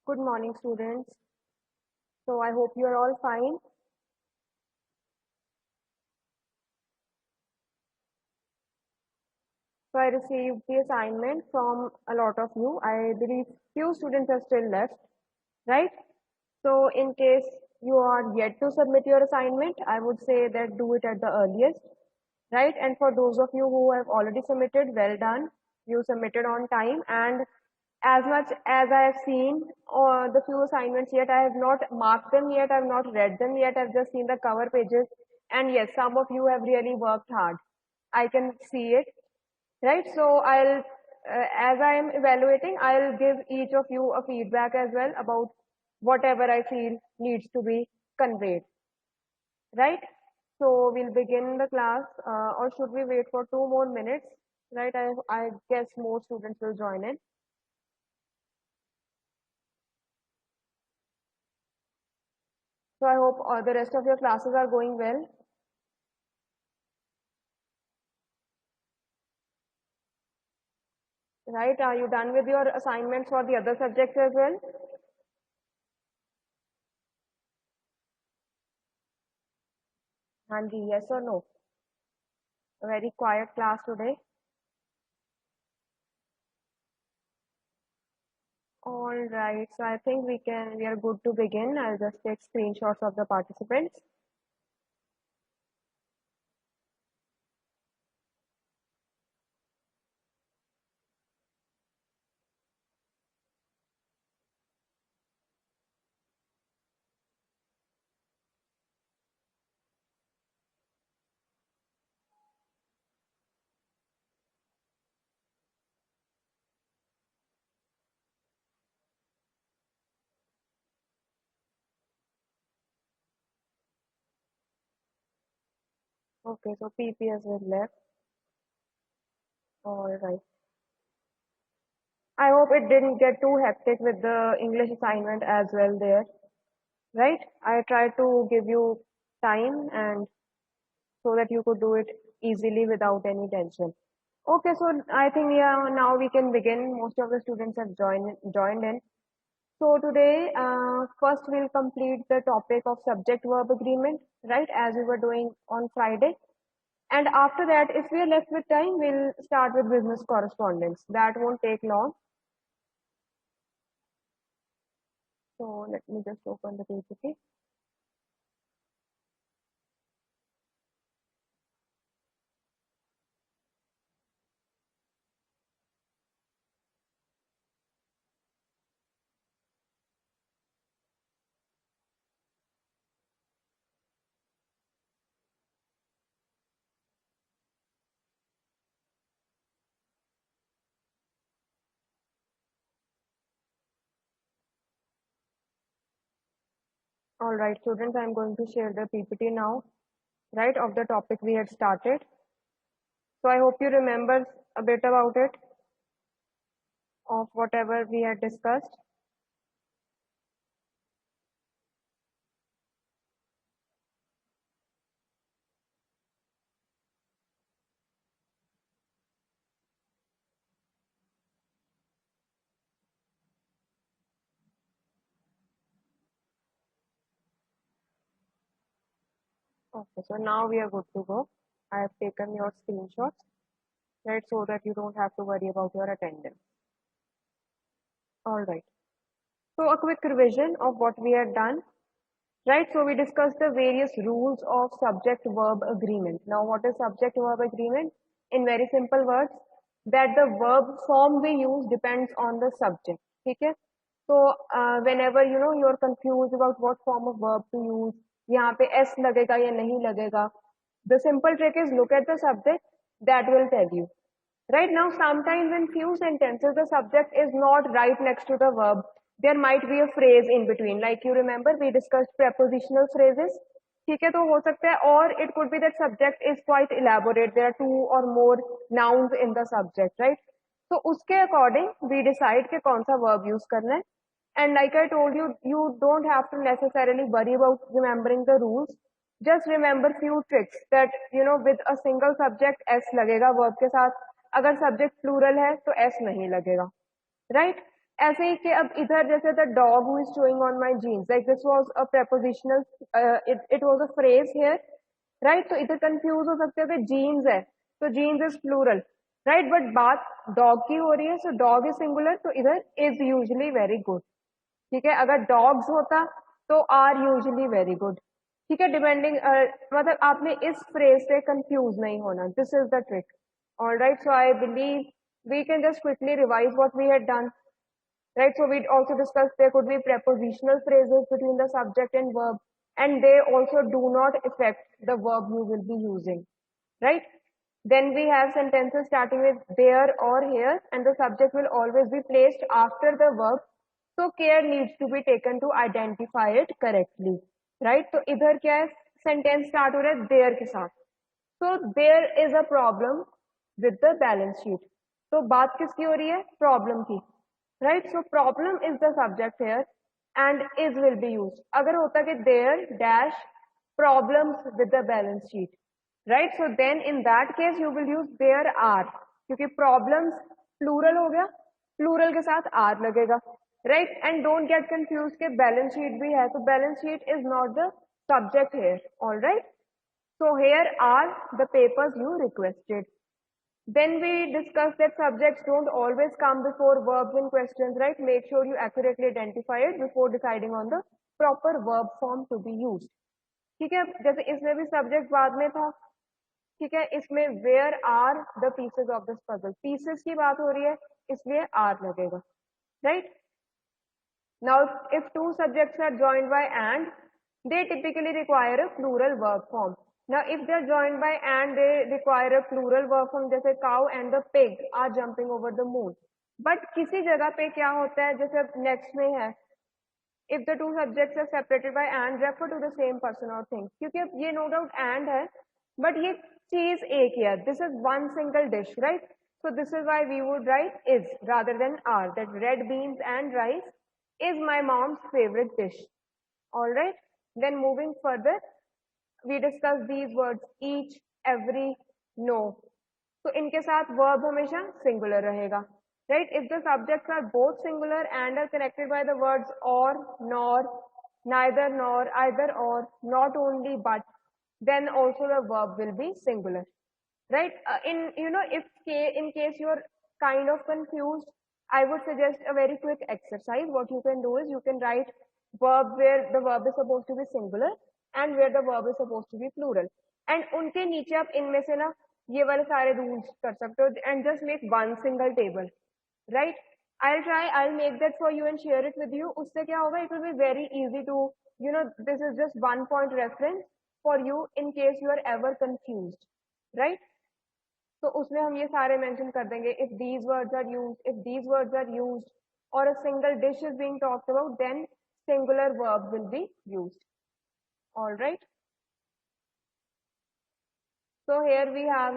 Good morning, students. So I hope you are all fine. So I received the assignment from a lot of you. I believe few students are still left, right? So in case you are yet to submit your assignment, I would say that do it at the earliest, right? And for those of you who have already submitted, well done. You submitted on time, and as much as I have seen the few assignments yet, I have not marked them yet, I have not read them yet, I've just seen the cover pages. And yes, some of you have really worked hard. I can see it, right? So as I am evaluating, I'll give each of you a feedback as well about whatever I feel needs to be conveyed, right? So we'll begin the class, or should we wait for 2 more minutes, right? I guess more students will join in. So I hope the rest of your classes are going well. Right? Are you done with your assignments for the other subjects as well? Hanji, yes or no? A very quiet class today. All right. So I think we are good to begin. I'll just take screenshots of the participants. Okay, so PPS is left. All right. I hope it didn't get too hectic with the English assignment as well there, right? I tried to give you time and so that you could do it easily without any tension. Okay, so I think now we can begin. Most of the students have joined in. So today, first we'll complete the topic of subject verb agreement, right? As we were doing on Friday. And after that, if we are left with time, we'll start with business correspondence. That won't take long. So let me just open the PPT. All right, students, I'm going to share the PPT now, right, of the topic we had started. So I hope you remember a bit about it, of whatever we had discussed. Okay, so now we are good to go. I have taken your screenshots, right, so that you don't have to worry about your attendance. All right. So a quick revision of what we had done, right? So we discussed the various rules of subject-verb agreement. Now, what is subject-verb agreement? In very simple words, that the verb form we use depends on the subject. Okay? So whenever you're confused about what form of verb to use, यहाँ पे s लगेगा या नहीं लगेगा, the simple trick is look at the subject. That will tell you. Right now, sometimes in few sentences, the subject is not right next to the verb. There might be a phrase in between. Like you remember, we discussed prepositional phrases. ठीक है, तो हो सकता है, or it could be that subject is quite elaborate. There are two or more nouns in the subject, right? So उसके according we decide कि कौन सा verb use करना है. And like I told you, you don't have to necessarily worry about remembering the rules. Just remember few tricks that with a single subject s लगेगा verb के साथ. अगर subject plural है तो s नहीं लगेगा, right? ऐसे ही कि अब इधर जैसे the dog who is chewing on my jeans, like this was a prepositional, it was a phrase here, right. तो इधर कंफ्यूज हो सकते हो कि जीन्स है तो jeans is plural, right, but बात डॉग की हो रही है, सो डॉग इज सिंगुलर, तो इधर इज यूजली वेरी गुड, ठीक है। अगर डॉग्स होता तो आर यूजली वेरी गुड, ठीक है। डिपेंडिंग मतलब आपने इस फ्रेज से कंफ्यूज नहीं होना, this is the trick. All right, so I believe we can just quickly revise what we had done, right? So we also discussed there could be prepositional phrases between the subject and verb, and they also do not affect the verb you will be using, right? Then we have sentences starting with there or here, and the subject will always be placed after the verb. So care needs to be taken to identify it correctly, right? So इधर क्या है, sentence start हो रहा है there के साथ, so there is a problem with the balance sheet. तो बात किसकी हो रही है, प्रॉब्लम की, right. So problem is the subject here and is will be use. अगर होता कि there dash problems with the balance sheet, right, so then in that case you will use there are, क्योंकि problems plural हो गया, plural के साथ are लगेगा, right. And don't get confuse के बैलेंस शीट भी है, तो balance sheet is not the subject here, all right. So here are the papers you requested. Then we discussed that subjects don't always come before verbs in questions, right? Make sure you accurately identify it before deciding on the proper verb form to be used. ठीक है, जैसे इसमें भी subject बाद में था, ठीक है, इसमें where are the pieces of this puzzle, pieces की बात हो रही है इसलिए are लगेगा, right? Now if two subjects are joined by and, they typically require a plural verb form. Now if they are joined by and, they require a plural verb form, जैसे cow and the pig are jumping over the moon. But किसी जगह पे क्या होता है, जैसे next में है, if the two subjects are separated by and, refer to the same person or thing, क्योंकि अब ये no doubt and है, but ये चीज एक ही है, this is one single dish, right? So this is why we would write is rather than are, that red beans and rice is my mom's favorite dish. All right, then moving further, we discuss these words each, every, no. तो इनके साथ verb हमेशा singular रहेगा, right? If the subjects are both singular and are connected by the words or, nor, neither, nor, either, or, not only, but, then also the verb will be singular, right? In if in case you're kind of confused, I would suggest a very quick exercise. What you can do is you can write verb where the verb is supposed to be singular and where the verb is supposed to be plural, and उनके नीचे आप इनमें से ना ये वाले सारे rules कर सकते हो and just make one single table, right? I'll make that for you and share it with you. उससे क्या होगा, it will be very easy to, this is just one point reference for you in case you are ever confused, right? तो उसमें हम ये सारे mention कर देंगे, if these words are used, if these words are used, or a single dish is being talked about, then singular verb will be used. All right. So here we have,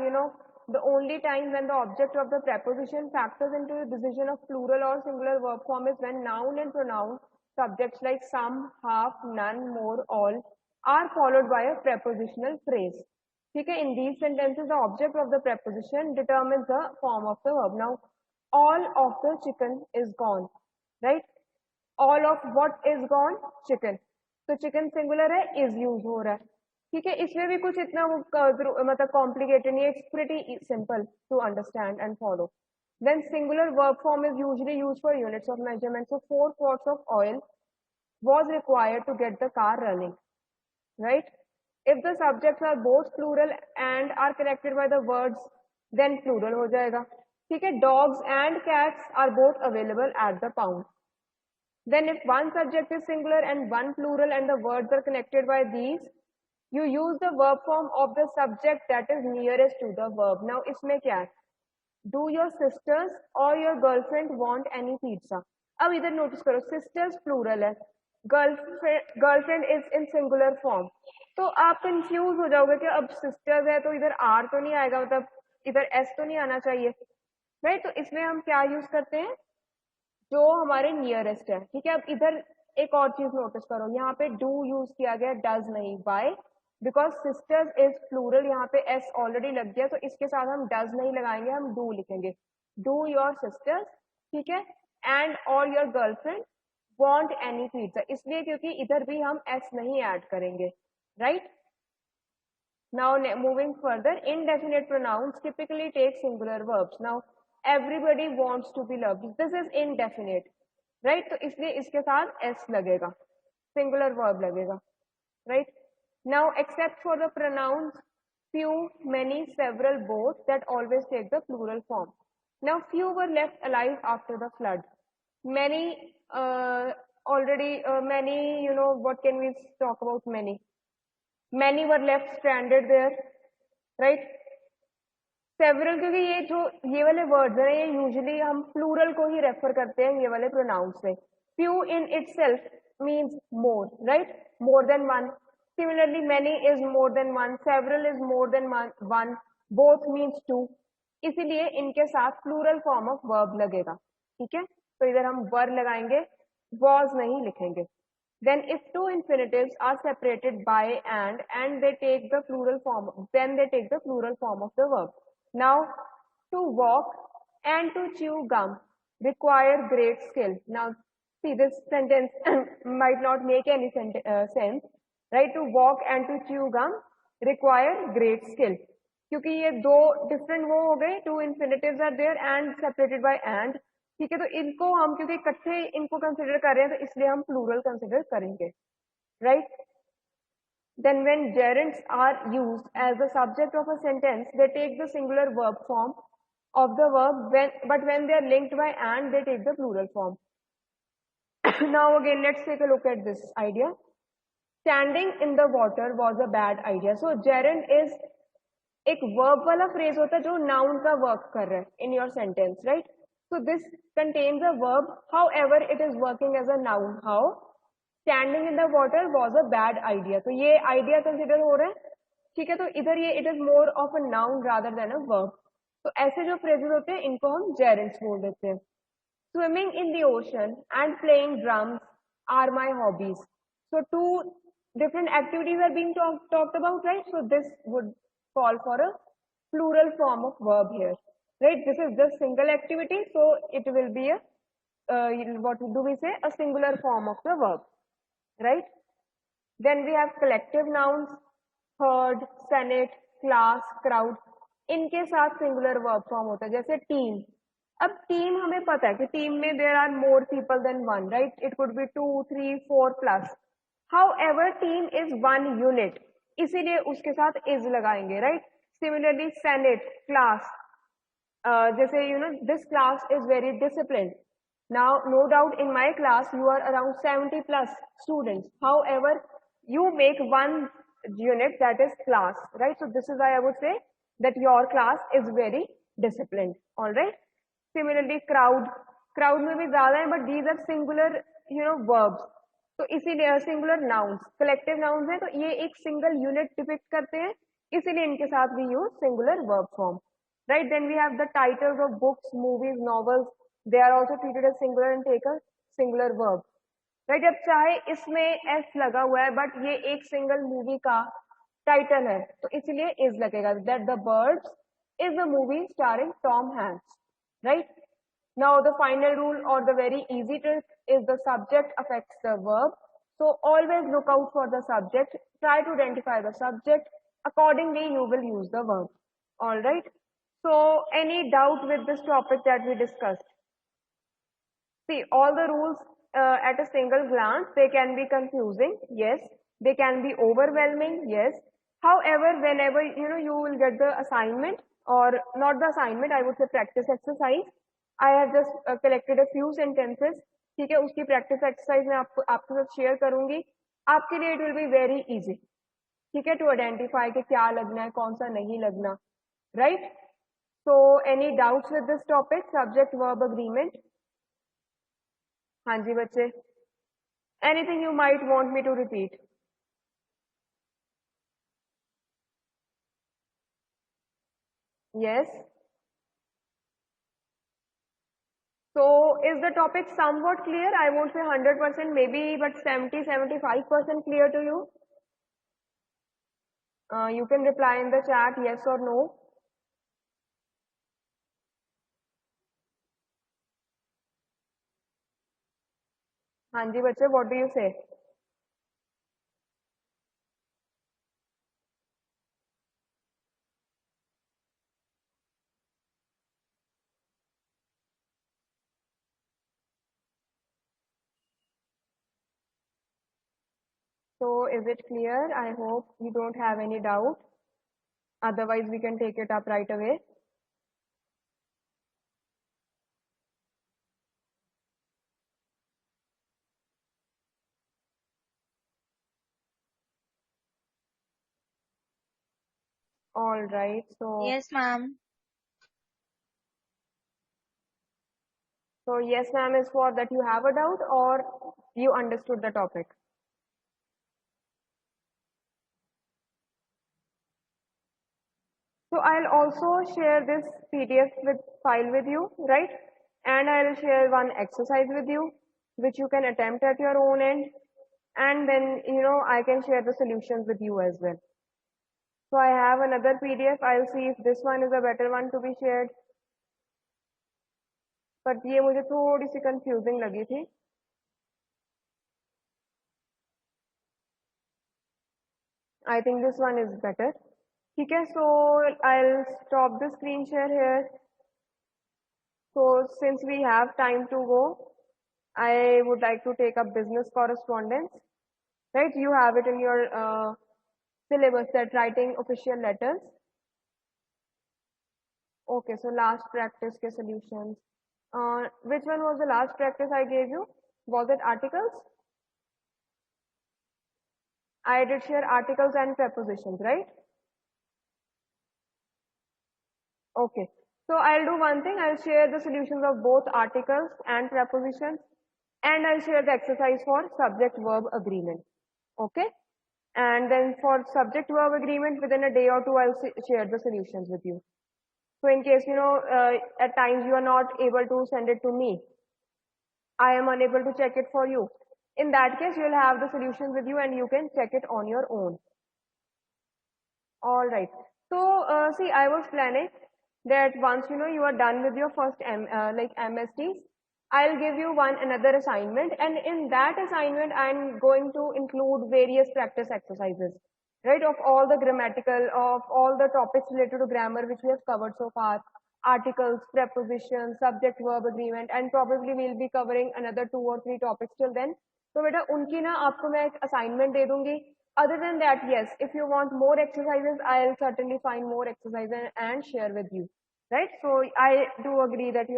the only time when the object of the preposition factors into the decision of plural or singular verb form is when noun and pronoun subjects like some, half, none, more, all are followed by a prepositional phrase. Okay, in these sentences, the object of the preposition determines the form of the verb. Now, all of the chicken is gone, right? All of what is gone? Chicken. तो chicken singular है, is use हो रहा है, ठीक है। इसमें भी कुछ इतना वो मतलब complicated नहीं है, it's pretty simple to understand and follow. Then singular verb form is usually used for units of measurement. So 4 quarts of oil was required to get the car running, right? If the subjects are both plural and are connected by the words, then plural हो जाएगा, ठीक है। Dogs and cats are both available at the pound. Then if one subject is singular and one plural and the words are connected by these, you use the verb form of the subject that is nearest to the verb. Now इसमें क्या है, do your sisters or your girlfriend want any pizza? अब इधर notice करो, sisters plural है, girlfriend is in singular form, तो आप confuse हो जाओगे कि अब sisters है तो इधर r तो नहीं आएगा, मतलब इधर s तो नहीं आना चाहिए, right? तो इसमें हम क्या use करते हैं, जो हमारे नियरेस्ट है, ठीक है। अब इधर एक और चीज नोटिस करो, यहाँ पे डू यूज किया गया, डज नहीं। By, because sisters is plural, यहाँ पे एस ऑलरेडी लग गया, तो इसके साथ हम डज नहीं लगाएंगे, हम डू लिखेंगे, डू योर सिस्टर्स, ठीक है। and or your girlfriend want any pizza, इसलिए क्योंकि इधर भी हम s नहीं ऐड करेंगे, right? Now moving further, indefinite pronouns typically take singular verbs. Now everybody wants to be loved, this is indefinite, right? तो इसलिए इसके साथ s लगेगा, singular verb लगेगा, right? Now except for the pronouns few, many, several, both, that always take the plural form. Now few were left alive after the flood. Many already many, you know, what can we talk about many? Many were left stranded there, right? Several, क्योंकि ये जो ये वाले words हैं ये usually हम plural को ही refer करते हैं ये वाले प्रोनाउंस से. Few in itself means more, right? More than one. Similarly many is more than one, several is more than one, both means two. इसीलिए इनके साथ प्लूरल फॉर्म ऑफ वर्ब लगेगा. ठीक है, तो इधर हम वर लगाएंगे, वॉज नहीं लिखेंगे. Then if two infinitives are separated by and they take the plural form, then they take the plural form of the verb. Now to walk and to chew gum require great skill. Now see, this sentence might not make any sense, right? To walk and to chew gum require great skill, क्योंकि ये दो different वो हो गए, two infinitives are there and separated by and. ठीक है, तो इनको हम क्योंकि इकट्ठे इनको कंसिडर कर रहे हैं तो इसलिए हम प्लूरल कंसिडर करेंगे, right? Then when gerunds are used as the subject of a sentence, they take the singular verb form of the verb, but when they are linked by and, they take the plural form. Now again, let's take a look at this idea. Standing in the water was a bad idea. So gerund is एक verb वाला phrase होता है जो noun का work कर रहा है in your sentence, right? So this contains a verb, however it is working as a noun. How standing in the water was a bad idea, तो ये आइडिया कंसिडर हो रहा है. ठीक है, तो इधर ये it is more of a noun rather than a verb. तो ऐसे जो फ्रेजेस होते हैं इनको हम जेरेंट्स बोल देते हैं. Swimming in the ocean and playing drums are my hobbies. So two different activities are being talked about, right? So this would call for a plural form of verb here, right? This is just single activity, so it will be a what do we say, a singular form of the verb, right? Then we have collective nouns, herd, senate, class, crowd. इनके साथ singular verb form होता है, जैसे team. अब team हमें पता है कि टीम में there are more people than one, right? It could be 2, 3, 4 plus. However, team is one unit, इसीलिए उसके साथ is लगाएंगे, right? Similarly, senate, class, जैसे you know this class is very disciplined. Now, no doubt in my class you are around 70 plus students. However, you make one unit, that is class, right? So this is why I would say that your class is very disciplined. All right. Similarly, crowd में भी ज़्यादा है, but these are singular, you know, verbs. तो इसीलिए singular nouns, collective nouns है तो ये एक सिंगल यूनिट डिपिक्ट करते हैं, इसीलिए इनके साथ भी use singular verb form, right? Then we have the titles of books, movies, novels, they are also treated as singular and take a singular verb, right? अब चाहे इसमें एस लगा हुआ है बट ये एक सिंगल मूवी का टाइटल है तो इसलिए इज लगेगा, that the birds is the movie starring Tom Hanks, right? Now the final rule or the very easy trick is the subject affects the verb. So always look out for the subject. Try to identify the subject. Accordingly, you will use the verb. All right. So any doubt with this topic that we discussed? See, all the rules at a single glance, they can be confusing. Yes. They can be overwhelming. Yes. However, whenever you will get the assignment, or not the assignment, I would say practice exercise. I have just collected a few sentences. ठीक है, उसकी practice exercise मैं आपके साथ share करूंगी. आपके लिए it will be very easy, ठीक है, टू आइडेंटिफाई कि क्या लगना है, कौन सा नहीं लगना, right? So any doubts with this topic, subject verb agreement? हाँ जी बच्चे, anything you might want me to repeat? Yes. So is the topic somewhat clear? I won't say 100% maybe, but 70-75% clear to you? You can reply in the chat yes or no. हाँ जी बच्चे, what do you से? So is it clear? I hope you don't have any doubt. Otherwise, we can take it up right away. All right. Yes, ma'am. So yes, ma'am is for that you have a doubt or you understood the topic. So I'll also share this PDF with file with you, right? And I'll share one exercise with you, which you can attempt at your own end. And then, I can share the solutions with you as well. So I have another PDF. I'll see if this one is a better one to be shared. But ये मुझे थोड़ी सी confusing लगी थी. I think this one is better. ठीक है, so I'll stop the screen share here. So since we have time to go, I would like to take up business correspondence. Right, you have it in your syllabus that writing official letters. Okay, so last practice के solutions. Which one was the last practice I gave you? Was it articles? I did share articles and prepositions, right? Okay. So I'll do one thing. I'll share the solutions of both articles and prepositions, and I'll share the exercise for subject verb agreement. Okay. And then for subject verb agreement, within a day or two, I'll share the solutions with you. So in case, at times you are not able to send it to me, I am unable to check it for you. In that case, you'll have the solutions with you and you can check it on your own. All right. So, see, I was planning that once you are done with your first MSTs, I'll give you one another assignment, and in that assignment, I'm going to include various practice exercises, right? Of all the grammatical, of all the topics related to grammar which we have covered so far, articles, prepositions, subject verb agreement, and probably we'll be covering another 2 or 3 topics till then. तो बेटा उनकी ना आपको मैं एक assignment दे दूंगी. Other than that, yes, if you want more exercises, I'll certainly find more exercises and share with you, right? So I do agree that,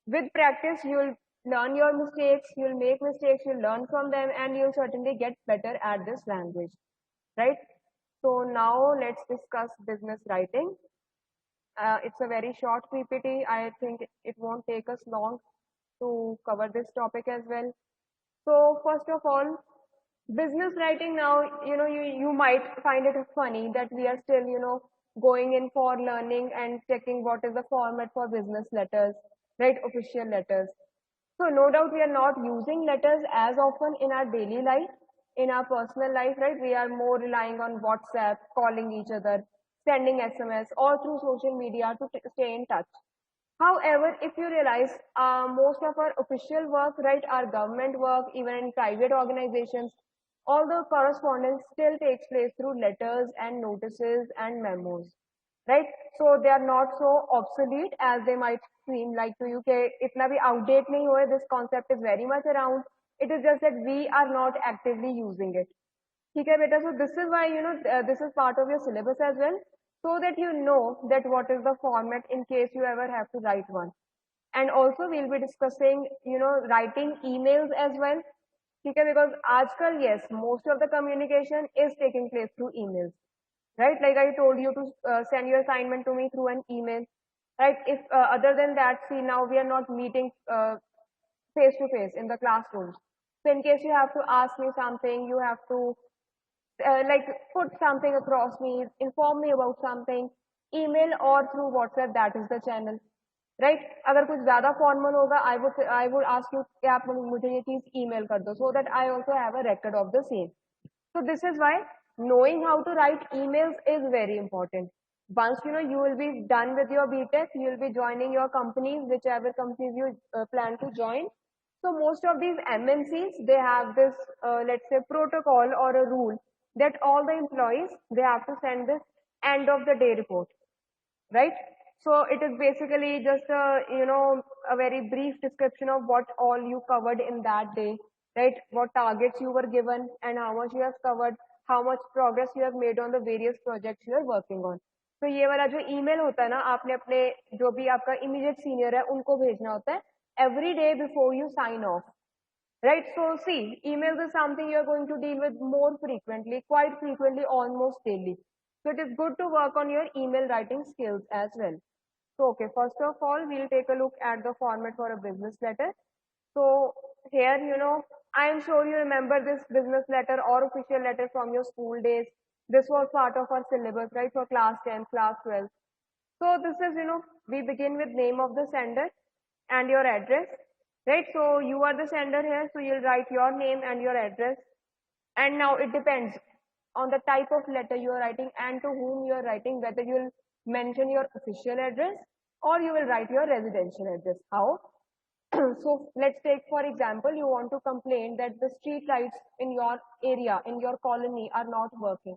with practice, you'll learn your mistakes, you'll make mistakes, you'll learn from them, and you'll certainly get better at this language, right? So now let's discuss business writing. It's a very short PPT. I think it won't take us long to cover this topic as well. So first of all, business writing now, you might find it funny that we are still, going in for learning and checking what is the format for business letters, right? Official letters. So no doubt we are not using letters as often in our daily life, in our personal life, right? We are more relying on WhatsApp, calling each other, sending SMS, or through social media to stay in touch. However, if you realize most of our official work, right, our government work, even in private organizations, all the correspondence still takes place through letters and notices and memos, right? So they are not so obsolete as they might seem like to you. Okay, itna bhi outdate nahi hue. This concept is very much around. It is just that we are not actively using it. ठीक है बेटा, so this is why this is part of your syllabus as well, so that you know that what is the format in case you ever have to write one. And also we'll be discussing writing emails as well. ठीक है, because आजकल yes, most of the communication is taking place through emails, right? Like I told you to send your assignment to me through an email, right? If other than that, see, now we are not meeting face to face in the classrooms. So in case you have to ask me something, you have to like put something across me, inform me about something, email or through WhatsApp, that is the channel, right? अगर कुछ ज़्यादा formal होगा, I would ask you कि आप मुझे ये चीज़ email कर दो, so that I also have a record of the same. So this is why knowing how to write emails is very important. Once you will be done with your BTech, you will be joining your companies, whichever companies you plan to join. So most of these MNCs, they have this, let's say, protocol or a rule that all the employees, they have to send this end of the day report, right? So it is basically just a, a very brief description of what all you covered in that day, right? What targets you were given and how much you have covered, how much progress you have made on the various projects you are working on. तो ये वाला जो email होता है ना, आपने अपने जो भी आपका इमीडिएट सीनियर है उनको भेजना होता है every day before you sign off, right? So see, emails is something you are going to deal with more frequently, quite frequently, almost daily. So it is good to work on your email writing skills as well. So okay, first of all, we'll take a look at the format for a business letter. So here, I am sure you remember this business letter or official letter from your school days. This was part of our syllabus, right, for class 10, class 12. So this is, we begin with name of the sender and your address, right? So you are the sender here, so you'll write your name and your address. And now it depends on the type of letter you are writing and to whom you are writing, whether you'll mention your official address or you will write your residential address. How? So let's take, for example, you want to complain that the street lights in your area, in your colony are not working.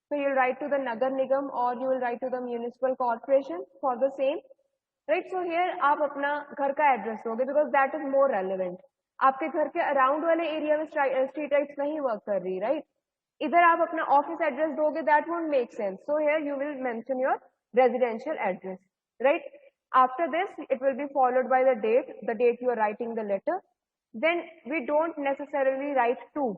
So you'll write to the Nagar Nigam or you will write to the municipal corporation for the same. Right, so here आप अपना घर का address दोगे because that is more relevant. आपके घर के around वाले area में स्ट्रीट लाइट्स नहीं वर्क कर रही, राइट? इधर आप अपना ऑफिस एड्रेस दोगे, that won't make sense. So here you will mention your residential address, right? After this, it will be followed by the date you are writing the letter. Then we don't necessarily write to.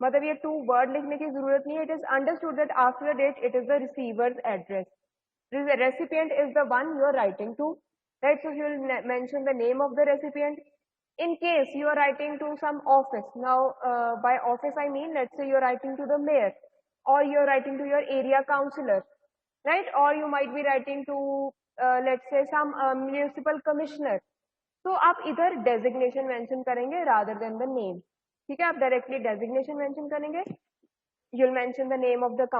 मतलब ये to word लिखने की जरूरत नहीं है. It is understood that after the date it is the receiver's address. The recipient is the one you are writing to, right? So you will mention the name of the recipient. In case you are writing to some office, now by office I mean, let's say you are writing to the mayor or you are writing to your area councillor, right? Or you might be writing to let's say some municipal commissioner. तो आप इधर designation mention करेंगे rather than the name. ठीक है, आप directly designation mention करेंगे. You'll mention the name of the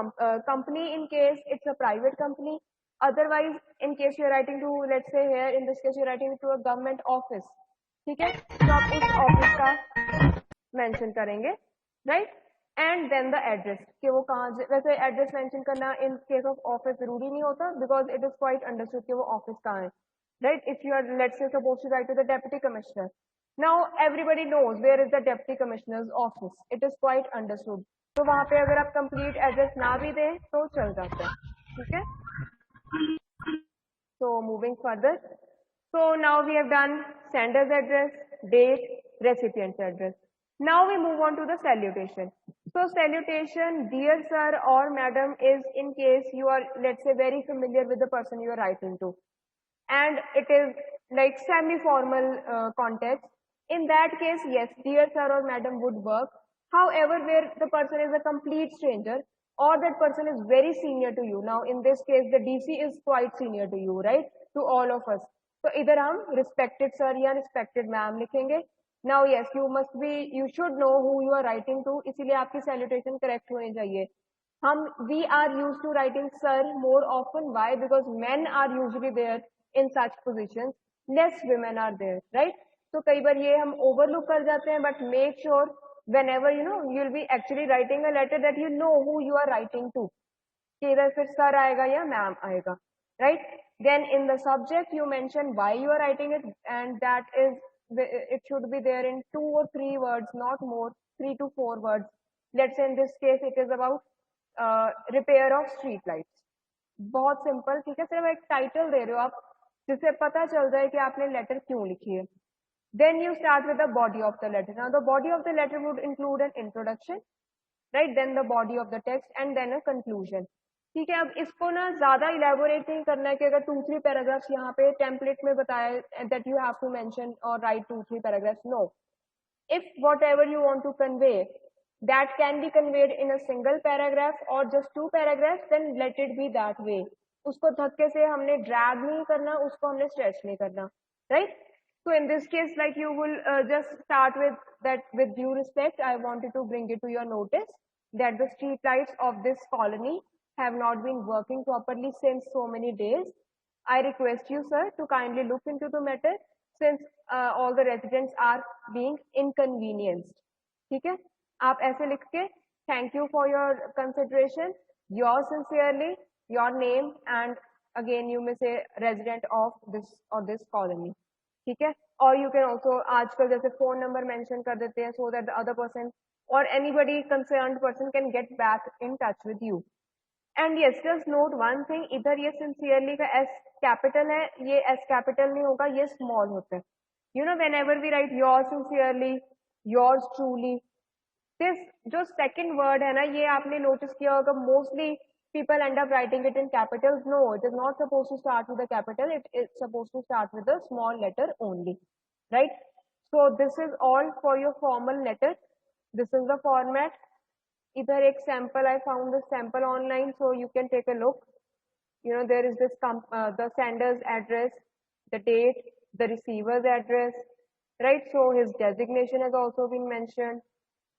company in case it's a private company. Otherwise, in case you're writing to, let's say here in this case you're writing to a government office, ठीक है, तो आप उस office का mention करेंगे, right? And then the address कि वो कहाँ, वैसे एड्रेस मेंशन करना इन केस ऑफ ऑफिस जरूरी नहीं होता because it is quite understood कि वो ऑफिस कहाँ है, right? If you are let's say suppose to write to the deputy commissioner, now everybody knows where is the deputy commissioner's office, it is quite understood. तो वहां पे अगर आप complete address ना भी दें तो चल जाता है, ठीक है? So moving further, so now we have done sender's address, date, recipient's address. Now we move on to the salutation. So salutation, dear sir or madam, is in case you are, let's say, very familiar with the person you are writing to, and it is like semi-formal context. In that case, yes, dear sir or madam would work. However, where the person is a complete stranger or that person is very senior to you, now in this case the DC is quite senior to you, right? To all of us. So either हम respected sir या respected ma'am लिखेंगे. Now yes, you should know who you are writing to, इसीलिए आपकी salutation correct होनी चाहिए. We are used to writing sir more often. Why? Because men are usually there in such positions, less women are there, right? So कई बार ये हम overlook कर जाते हैं, but make sure whenever you'll be actually writing a letter that you know who you are writing to, कि इधर फिर sir आएगा या ma'am आएगा, right? Then in the subject you mention why you are writing it, and that is it should be there in 2 or 3 words, not more, 3 to 4 words. Let's say in this case it is about repair of street lights. बहुत simple, ठीक है? सिर्फ एक title दे रहे हो आप जिससे पता चल जाए कि आपने लेटर क्यों लिखी है. Then you start with the body of the letter. Now the body of the letter would include an introduction, right? Then the body of the text and then a conclusion. ठीक है, अब इसको ना ज्यादा elaborate नहीं करना है कि अगर 2-3 पैराग्राफ्स यहाँ पे टेम्पलेट में बताया that you have to mention or write 2-3 paragraphs. No, if whatever you want to convey that can be conveyed in a single paragraph or just 2 paragraphs, then let it be that way. उसको धक्के से हमने drag नहीं करना, उसको हमने stretch नहीं करना, right? So in this case, like you will just start with that, with due respect, I wanted to bring it to your notice that the street lights of this colony have not been working properly since so many days. I request you, sir, to kindly look into the matter, since all the residents are being inconvenienced. ठीक है, आप ऐसे लिख के thank you for your consideration, yours sincerely, your name, and again you may say resident of this or this colony. ठीक है, और you can also आजकल जैसे phone number mention कर देते हैं so that the other person or anybody concerned person can get back in touch with you. And yes just note one thing, इधर ये सिंसियरली का एस कैपिटल है, ये एस कैपिटल नहीं होगा, ये स्मॉल होता है. You know whenever we write your sincerely, yours truly, this जो सेकेंड वर्ड है ना, ये आपने नोटिस किया होगा mostly people end up writing it in capitals. No, it is not supposed to start with a capital. It is supposed to start with a small letter only, right? So this is all for your formal letter. This is the format. Either एक sample, I found this sample online, so you can take a look. You know, there is this the sender's address, the date, the receiver's address, right? So his designation has also been mentioned,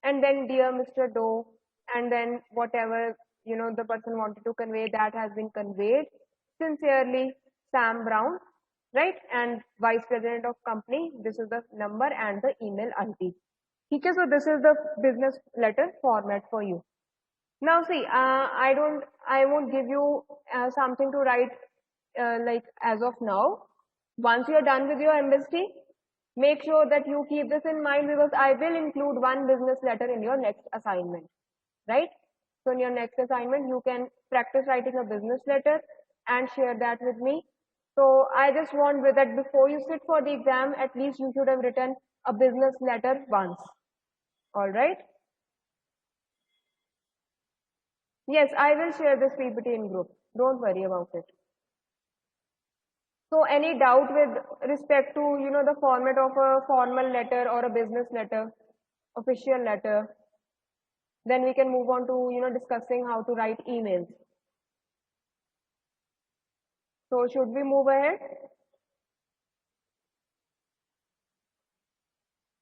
and then dear Mr. Doe, and then whatever, you know, the person wanted to convey, that has been conveyed. Sincerely, Sam Brown, right? And vice president of company. This is the number and the email ID. Okay, so this is the business letter format for you. Now see, I won't give you something to write like as of now. Once you are done with your MSc, make sure that you keep this in mind, because I will include one business letter in your next assignment, right? So in your next assignment, you can practice writing a business letter and share that with me. So I just want that before you sit for the exam, at least you should have written a business letter once. All right? Yes, I will share this PPT in group. Don't worry about it. So any doubt with respect to, you know, the format of a formal letter or a business letter, official letter, then we can move on to, you know, discussing how to write emails. So should we move ahead?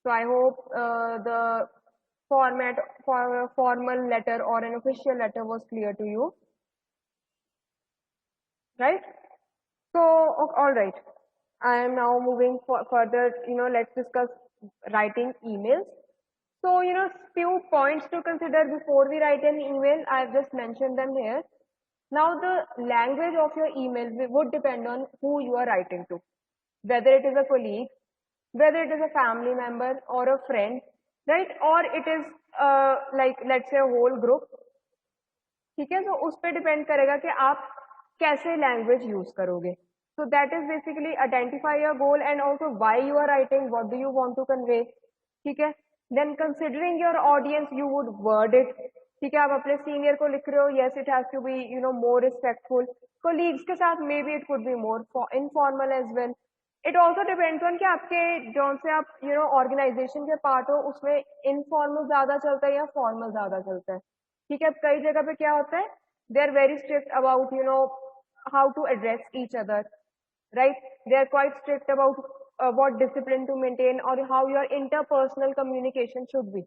So I hope the format for a formal letter or an official letter was clear to you, right? So, all right. I am now moving further, you know, let's discuss writing emails. So, you know, few points to consider before we write an email. I've just mentioned them here. Now, the language of your email would depend on who you are writing to, whether it is a colleague, whether it is a family member or a friend, right? Or it is like, let's say, a whole group. ठीक है, तो उस पर depend करेगा कि आप कैसे language use करोगे. So that is basically identify your goal and also why you are writing, what do you want to convey. ठीक है, then considering your audience you would word it. ठीक है, आप अपने सीनियर को लिख रहे हो, yes it has to be, you know, more respectful. Colleagues के साथ maybe it could be more informal as well. It also depends on कि आपके जौन से आप, you know, organization के part हो, उसमें informal ज्यादा चलता है या formal ज्यादा चलता है. ठीक है, कई जगह पे क्या होता है, they are very strict about, you know, how to address each other, right? They are quite strict about what discipline to maintain or how your interpersonal communication should be.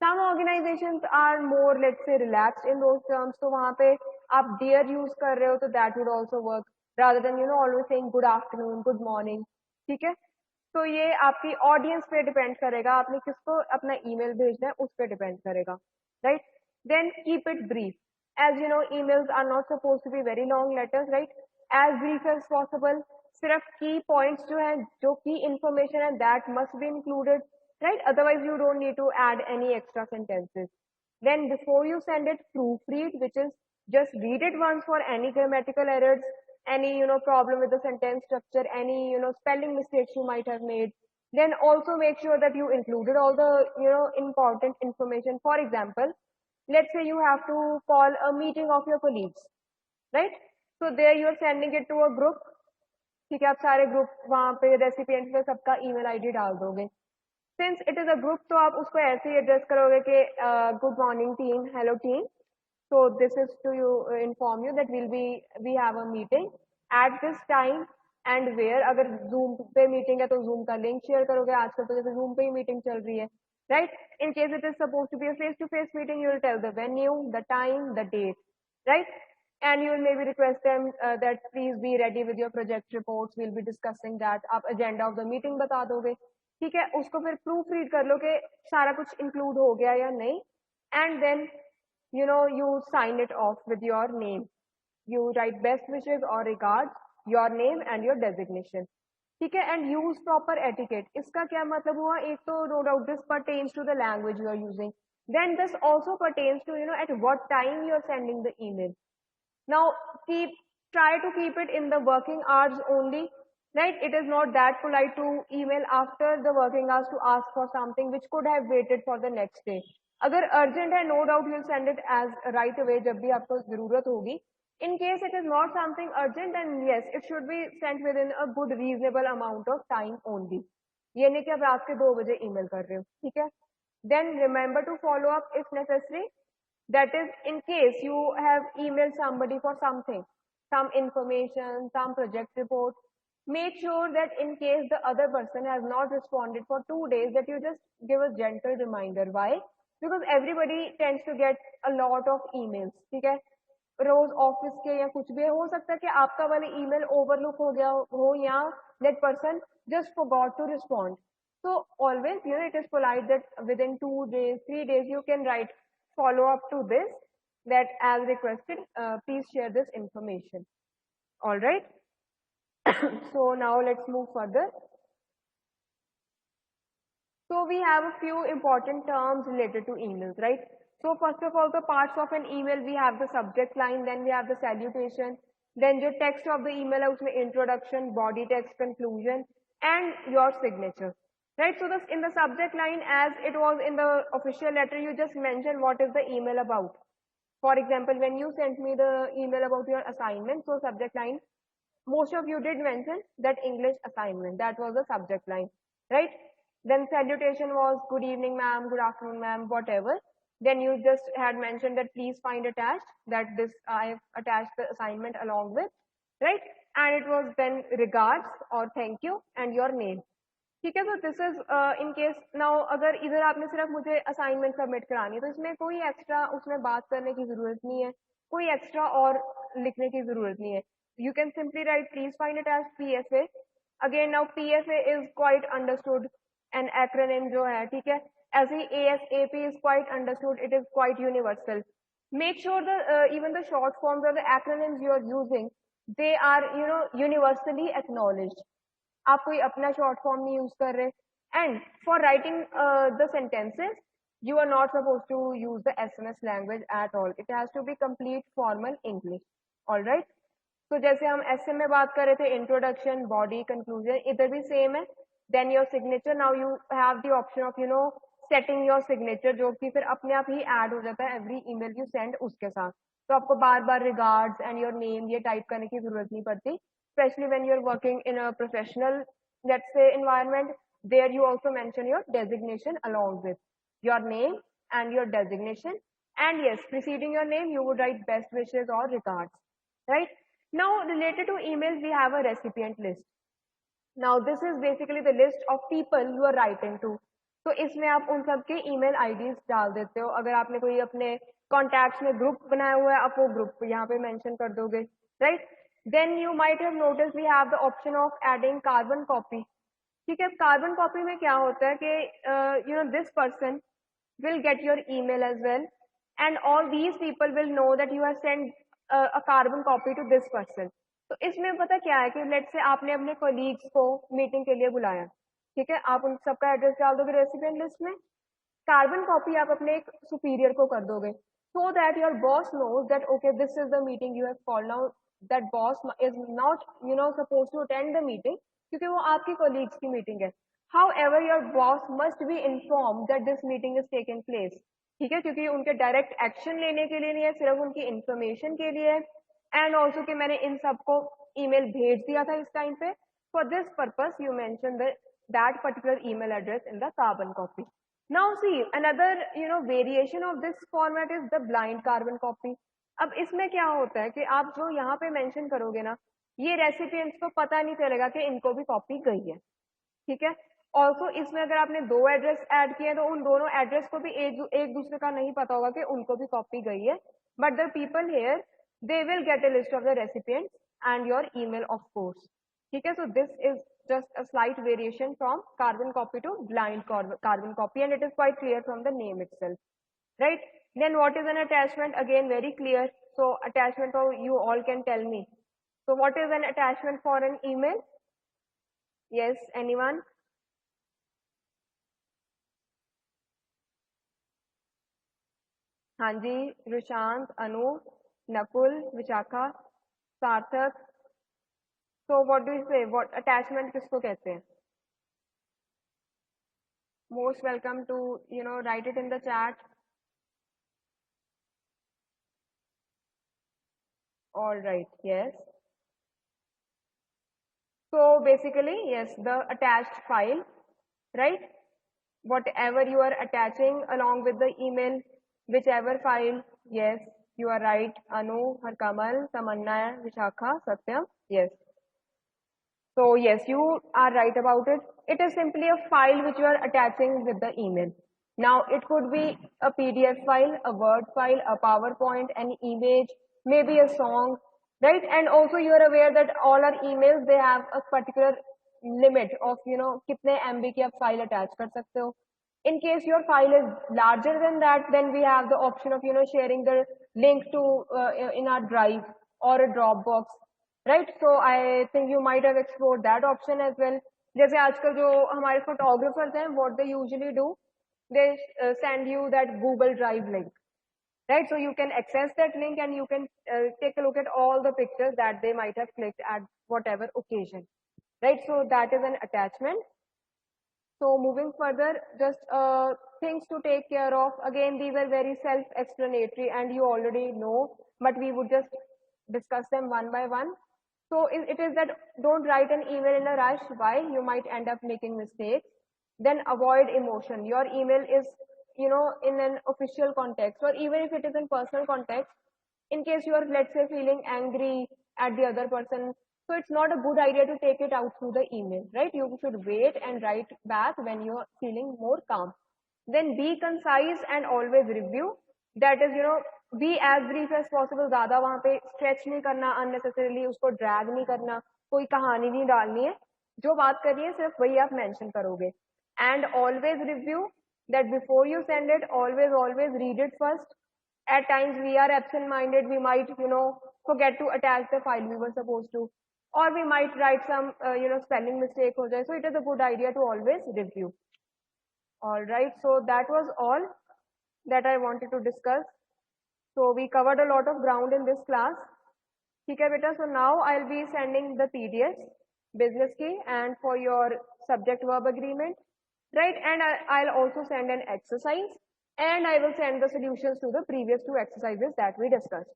Some organizations are more, let's say, relaxed in those terms. So वहाँ पे आप dear use कर रहे हो, तो that would also work rather than, you know, always saying good afternoon, good morning. ठीक है, तो ये आपकी ऑडियंस पे डिपेंड करेगा, आपने किसको अपना ईमेल भेजना है उस पे डिपेंड करेगा, right? Then keep it brief. As you know, emails are not supposed to be very long letters, right? As brief as possible. सिर्फ key points जो है, जो key information है, that must be included, right? Otherwise, you don't need to add any extra sentences. Then before you send it, proofread, which is just read it once for any grammatical errors, any, you know, problem with the sentence structure, any, you know, spelling mistakes you might have made. Then also make sure that you included all the, you know, important information. For example, let's say you have to call a meeting of your colleagues, right? So there you are sending it to a group. ठीक है, आप सारे group वहां पे recipient में सबका email ID डाल दोगे. Since it is a group, तो आप उसको ऐसे ही एड्रेस करोगे कि good morning team, hello team, so this is to you inform you that we have a meeting at this time and where. अगर Zoom पे मीटिंग है तो Zoom का लिंक शेयर करोगे, आजकल तो जैसे Zoom पे ही मीटिंग चल रही है, right? In case it is supposed to be a face to face meeting, you will tell the venue, the time, the date, right? and you will maybe request them that please be ready with your project reports, we'll be discussing that. आप agenda of the meeting बता दोगे, ठीक है, उसको फिर proof read कर लो कि सारा कुछ इंक्लूड हो गया या नहीं, and then you sign it off with your name. You write best wishes or regards, your name and your designation, ठीक है, and use proper etiquette. इसका क्या मतलब हुआ, एक तो no doubt this pertains to the language you are using, then this also pertains to at what time you are sending the email. Now, try to keep it in the working hours only, right? It is not that polite to email after the working hours to ask for something which could have waited for the next day. अगर urgent है, no doubt you'll send it as right away जब भी आपको जरूरत होगी. In case it is not something urgent, then yes, it should be sent within a good reasonable amount of time only. ये नहीं कि आप रात के 2 बजे email कर रहे हो, ठीक है? Then remember to follow up if necessary. That is, in case you have emailed somebody for something, some information, some project report, make sure that in case the other person has not responded for 2 days, that you just give a gentle reminder. Why? Because everybody tends to get a lot of emails, ठीक है, रोज office के या कुछ भी हो सकता है कि आपका वाला ईमेल ओवरलुक हो गया हो या that person just forgot to respond. So always, it is polite that within 2 days, 3 days, you can write follow up to this, that as requested, please share this information. All right. So now let's move further. So we have a few important terms related to emails, right? So first of all, the parts of an email, we have the subject line, then we have the salutation, then the text of the email है उसमें introduction, body text, conclusion, and your signature, right? So this in the subject line, as it was in the official letter, you just mention what is the email about. For example, when you sent me the email about your assignment, so subject line, most of you did mention that English assignment. That was the subject line, right? Then salutation was good evening, ma'am, good afternoon, ma'am, whatever. Then you just had mentioned that please find attached, that this I have attached the assignment along with, right? And it was then regards or thank you and your name. ठीक है, तो this is in case now अगर इधर आपने सिर्फ मुझे assignment submit करानी है तो इसमें कोई एक्स्ट्रा उसमें बात करने की जरूरत नहीं है, कोई एक्स्ट्रा और लिखने की जरूरत नहीं है. You can simply write please find it as PFA. Again, now PFA is quite understood, an acronym जो है, ठीक है, ऐसे ही ASAP is quite understood, it is quite universal. Make sure that even the short forms or the acronyms you are using, they are universally acknowledged. आप कोई अपना short form नहीं use कर रहे. And for writing the sentences you are not supposed to use the SMS language at all. It has to be complete formal English. All right. तो जैसे हम SM में बात कर रहे थे, इंट्रोडक्शन, बॉडी, कंक्लूजन, इधर भी सेम है. Then your signature, now you have the option of setting your signature, जो कि फिर अपने आप ही ऐड हो जाता है एवरी ईमेल यू सेंड उसके साथ. तो आपको बार बार रिगार्ड्स एंड योर नेम ये टाइप करने की जरूरत नहीं पड़ती, especially when you're working in a professional, let's say, environment. There you also mention your designation along with your name and your designation. And yes, preceding your name, you would write best wishes or regards, right? Now, related to emails, we have a recipient list. Now, this is basically the list of people you are writing to. तो इसमें आप उन सब के email IDs डाल देते हो. अगर आपने कोई अपने कॉन्टैक्ट्स में ग्रुप बनाया हुआ है, आप वो ग्रुप यहाँ पे मेंशन कर दोगे, right? Then you might have noticed we have the option of adding carbon copy. ठीक है, कार्बन कॉपी में क्या होता है कि this person will get your email as well, and all these people will know that you have sent a carbon copy to this person. तो इसमें पता क्या है कि लेट्स से आपने अपने कोलीग्स को मीटिंग के लिए बुलाया, ठीक है, आप उन सबका एड्रेस डाल दोगे रेसिपिएंट लिस्ट में, कार्बन कॉपी आप अपने एक सुपीरियर को कर दोगे, so that your boss knows that okay, this is the meeting you have called. Now that boss is not supposed to attend the meeting क्योंकि वो आपकी colleagues की meeting है. However, your boss must be informed that this meeting is taking place. ठीक है, क्योंकि उनके direct action लेने के लिए नहीं है, सिर्फ उनकी इंफॉर्मेशन के लिए है. एंड ऑल्सो कि मैंने इन सबको ईमेल भेज दिया था इस टाइम पे. For this purpose you mention that particular email address in the carbon copy. Now see, another variation of this format is the blind carbon copy. अब इसमें क्या होता है कि आप जो यहाँ पे मेंशन करोगे ना, ये रेसिपिएंट्स को पता नहीं चलेगा कि इनको भी कॉपी गई है, ठीक है. ऑल्सो इसमें अगर आपने 2 एड्रेस ऐड किए तो उन दोनों एड्रेस को भी एक दूसरे का नहीं पता होगा कि उनको भी कॉपी गई है. But the people here they will get a list of the recipients and your email, of course. Okay, so this is just a slight variation from carbon copy to blind carbon copy, and it is quite clear from the name itself, right? Then what is an attachment? Again, very clear. So attachment, or you all can tell me. So what is an attachment for an email? Yes, anyone? हाँ जी, रुशांत, अनु, नकुल, विशाखा, सार्थक. So what do you say? What attachment किसको कहते हैं? Most welcome to, write it in the chat. All right, yes. So basically, yes, the attached file, right? Whatever you are attaching along with the email, whichever file, yes, you are right. Anu, Harkamal, Tamanna, Vishakha, Satyam, yes. So yes, you are right about it. It is simply a file which you are attaching with the email. Now it could be a PDF file, a Word file, a PowerPoint, an image, maybe a song, right? And also you are aware that all our emails, they have a particular limit of, kitne MB ki aap file attach kar sakte ho. In case your file is larger than that, then we have the option of, sharing the link to in our Drive or a Dropbox, right? So I think you might have explored that option as well. जैसे आजकल जो हमारे photographers हैं, what they usually do, they send you that Google Drive link, right? So you can access that link and you can take a look at all the pictures that they might have clicked at whatever occasion, right? So that is an attachment. So moving further, just things to take care of. Again, these are very self-explanatory and you already know, but we would just discuss them one by one. So it is that don't write an email in a rush. Why? You might end up making mistakes. Then avoid emotion. Your email is, in an official context, or even if it is in personal context, in case you are, let's say, feeling angry at the other person, so it's not a good idea to take it out through the email, right? You should wait and write back when you're feeling more calm. Then be concise and always review. That is, be as brief as possible. ज़्यादा वहाँ पे stretch नहीं करना unnecessarily, उसको drag नहीं करना, कोई कहानी नहीं डालनी है. जो बात करनी है सिर्फ वही आप mention करोगे. And always review, that before you send it, always read it first. At times we are absent-minded, we might, forget to attach the file we were supposed to, or we might write some, spelling mistake ho jaye. So it is a good idea to always review. All right, so that was all that I wanted to discuss. So we covered a lot of ground in this class. Okay, beta. So now I'll be sending the PDFs, business key, and for your subject verb agreement, right? And I'll also send an exercise, and I will send the solutions to the previous two exercises that we discussed,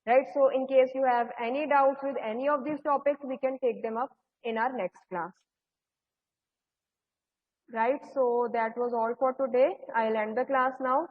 right? So in case you have any doubts with any of these topics, we can take them up in our next class, right? So that was all for today. I'll end the class now.